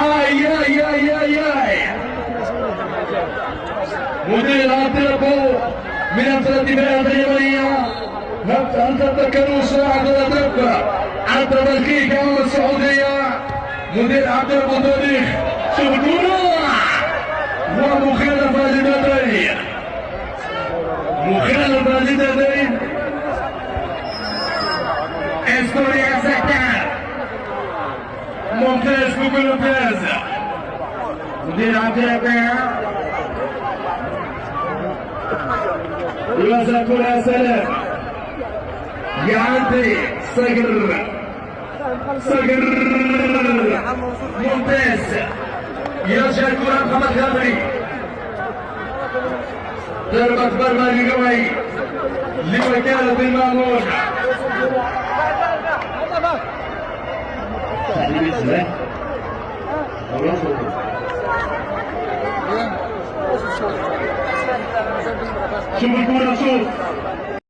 اي اي اي اي اي مدير اطربه من الثلاثينات اليمنيه. هل تتذكروا ساعة الأطرب أطرب الكيكة أمام السعودية؟ مدير أطرب التاريخ شوفوا ومخالفة جدتين مخالفة جدتين استوريا سكتر ممتاز بكل ممتاز. مدير أطرب يوزع كرة سلام يعدي صقر صقر ممتاز. يرجع الكرة محمد غامري ضربة مرمى للقوي لوكالة المأمون. شوف الكرة شوف